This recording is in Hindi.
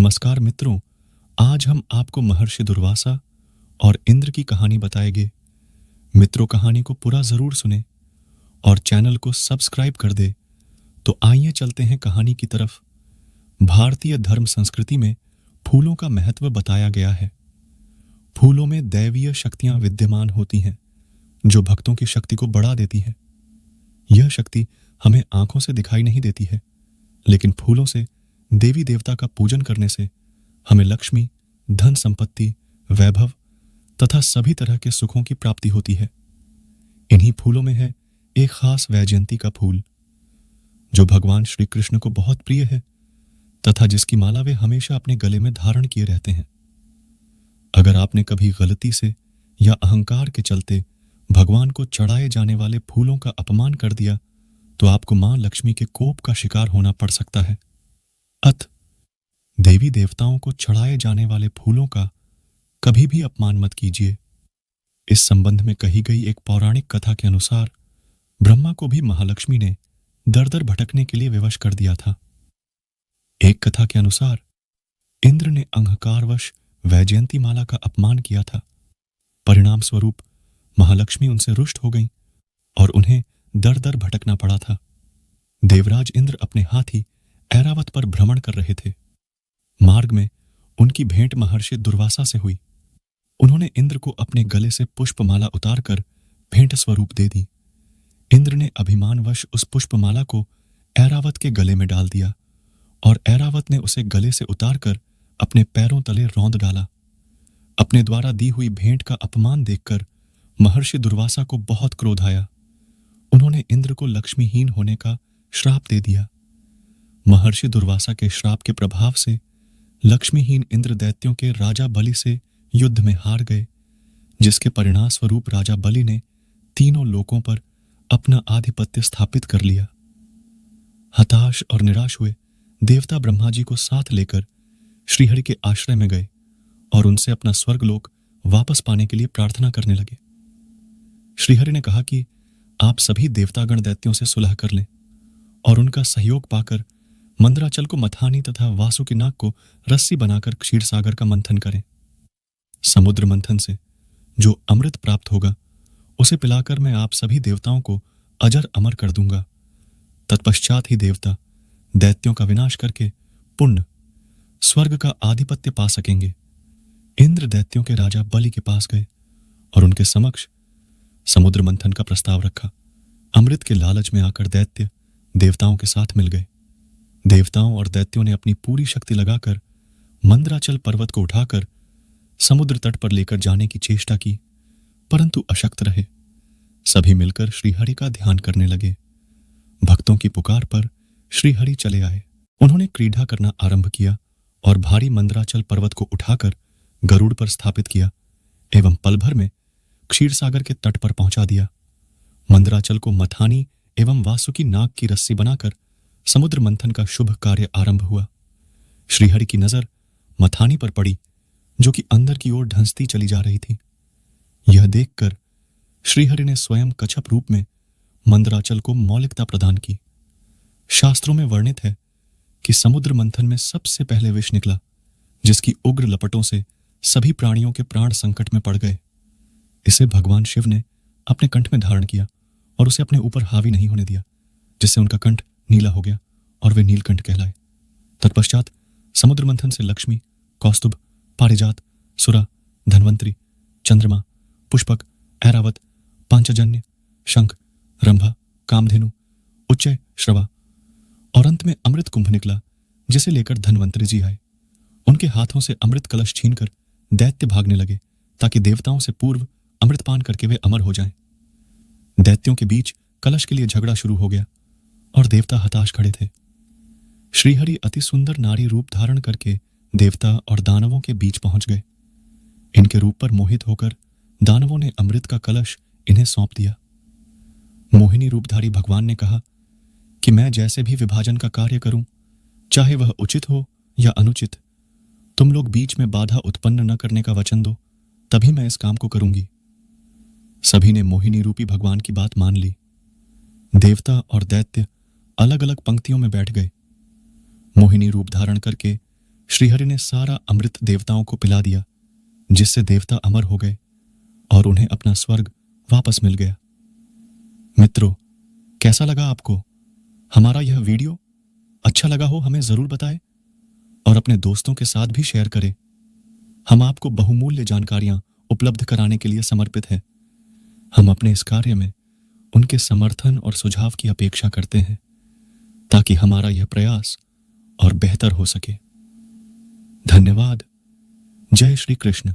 नमस्कार मित्रों, आज हम आपको महर्षि दुर्वासा और इंद्र की कहानी बताएंगे। मित्रों, कहानी को पूरा जरूर सुने और चैनल को सब्सक्राइब कर दे। तो आइए चलते हैं कहानी की तरफ। भारतीय धर्म संस्कृति में फूलों का महत्व बताया गया है। फूलों में दैवीय शक्तियां विद्यमान होती हैं, जो भक्तों की शक्ति को बढ़ा देती है। यह शक्ति हमें आंखों से दिखाई नहीं देती है, लेकिन फूलों से देवी देवता का पूजन करने से हमें लक्ष्मी, धन संपत्ति, वैभव तथा सभी तरह के सुखों की प्राप्ति होती है। इन्हीं फूलों में है एक खास वैजयंती का फूल, जो भगवान श्री कृष्ण को बहुत प्रिय है तथा जिसकी माला वे हमेशा अपने गले में धारण किए रहते हैं। अगर आपने कभी गलती से या अहंकार के चलते भगवान को चढ़ाए जाने वाले फूलों का अपमान कर दिया, तो आपको मां लक्ष्मी के कोप का शिकार होना पड़ सकता है। देवी देवताओं को चढ़ाए जाने वाले फूलों का कभी भी अपमान मत कीजिए। इस संबंध में कही गई एक पौराणिक कथा के अनुसार ब्रह्मा को भी महालक्ष्मी ने दर दर भटकने के लिए विवश कर दिया था। एक कथा के अनुसार इंद्र ने अहंकारवश वैजयंती माला का अपमान किया था। परिणाम स्वरूप महालक्ष्मी उनसे रुष्ट हो गईं और उन्हें दर दर भटकना पड़ा था। देवराज इंद्र अपने हाथी ऐरावत पर भ्रमण कर रहे थे। मार्ग में उनकी भेंट महर्षि दुर्वासा से हुई। उन्होंने इंद्र को अपने गले से पुष्पमाला उतारकर भेंट स्वरूप दे दी। इंद्र ने अभिमानवश उस पुष्पमाला को ऐरावत के गले में डाल दिया और ऐरावत ने उसे गले से उतारकर अपने पैरों तले रौंद डाला। अपने द्वारा दी हुई भेंट का अपमान देखकर महर्षि दुर्वासा को बहुत क्रोध आया। उन्होंने इंद्र को लक्ष्मीहीन होने का श्राप दे दिया। महर्षि दुर्वासा के श्राप के प्रभाव से लक्ष्मीहीन इंद्र दैत्यों के राजा बलि से युद्ध में हार गए, जिसके परिणाम स्वरूप राजा बलि ने तीनों लोकों पर अपना आधिपत्य स्थापित कर लिया। हताश और निराश हुए देवता ब्रह्मा जी को साथ लेकर श्रीहरि के आश्रय में गए और उनसे अपना स्वर्गलोक वापस पाने के लिए प्रार्थना करने लगे। श्रीहरि ने कहा कि आप सभी देवतागण दैत्यों से सुलह कर लें और उनका सहयोग पाकर मंदराचल को मथानी तथा वासुकीनाग को रस्सी बनाकर क्षीर सागर का मंथन करें। समुद्र मंथन से जो अमृत प्राप्त होगा उसे पिलाकर मैं आप सभी देवताओं को अजर अमर कर दूंगा। तत्पश्चात ही देवता दैत्यों का विनाश करके पुण्य स्वर्ग का आधिपत्य पा सकेंगे। इंद्र दैत्यों के राजा बलि के पास गए और उनके समक्ष समुद्र मंथन का प्रस्ताव रखा। अमृत के लालच में आकर दैत्य देवताओं के साथ मिल गए। देवताओं और दैत्यों ने अपनी पूरी शक्ति लगाकर मंदराचल पर्वत को उठाकर समुद्र तट पर लेकर जाने की चेष्टा की, परंतु अशक्त रहे। सभी मिलकर श्रीहरि का ध्यान करने लगे। भक्तों की पुकार पर श्रीहरि चले आए। उन्होंने क्रीड़ा करना आरंभ किया और भारी मंदराचल पर्वत को उठाकर गरुड़ पर स्थापित किया एवं पल भर में क्षीर सागर के तट पर पहुंचा दिया। मंदराचल को मथानी एवं वासुकी नाग की रस्सी बनाकर समुद्र मंथन का शुभ कार्य आरंभ हुआ। श्रीहरि की नजर मथानी पर पड़ी, जो कि अंदर की ओर ढंसती चली जा रही थी। यह देखकर श्रीहरि ने स्वयं कच्छप रूप में मंदराचल को मौलिकता प्रदान की। शास्त्रों में वर्णित है कि समुद्र मंथन में सबसे पहले विष निकला, जिसकी उग्र लपटों से सभी प्राणियों के प्राण संकट में पड़ गए। इसे भगवान शिव ने अपने कंठ में धारण किया और उसे अपने ऊपर हावी नहीं होने दिया, जिससे उनका कंठ नीला हो गया और वे नीलकंठ कहलाए। तत्पश्चात समुद्र मंथन से लक्ष्मी, कौस्तुभ, पारिजात, सुरा, धन्वंतरी, चंद्रमा, पुष्पक, ऐरावत, पांचजन्य, शंख, रंभा, कामधेनु, उच्चय, श्रवा और अंत में अमृत कुंभ निकला, जिसे लेकर धन्वंतरी जी आए। उनके हाथों से अमृत कलश छीनकर दैत्य भागने लगे, ताकि देवताओं से पूर्व अमृतपान करके वे अमर हो जाएं। दैत्यों के बीच कलश के लिए झगड़ा शुरू हो गया और देवता हताश खड़े थे। श्रीहरि अति सुंदर नारी रूप धारण करके देवता और दानवों के बीच पहुंच गए। इनके रूप पर मोहित होकर दानवों ने अमृत का कलश इन्हें सौंप दिया। मोहिनी रूपधारी भगवान ने कहा कि मैं जैसे भी विभाजन का कार्य करूं, चाहे वह उचित हो या अनुचित, तुम लोग बीच में बाधा उत्पन्न न करने का वचन दो, तभी मैं इस काम को करूंगी। सभी ने मोहिनी रूपी भगवान की बात मान ली। देवता और दैत्य अलग अलग पंक्तियों में बैठ गए। मोहिनी रूप धारण करके श्रीहरि ने सारा अमृत देवताओं को पिला दिया, जिससे देवता अमर हो गए और उन्हें अपना स्वर्ग वापस मिल गया। मित्रों, कैसा लगा आपको हमारा यह वीडियो? अच्छा लगा हो हमें जरूर बताएं और अपने दोस्तों के साथ भी शेयर करें। हम आपको बहुमूल्य जानकारियां उपलब्ध कराने के लिए समर्पित हैं। हम अपने इस कार्य में उनके समर्थन और सुझाव की अपेक्षा करते हैं, ताकि हमारा यह प्रयास और बेहतर हो सके। धन्यवाद। जय श्री कृष्ण।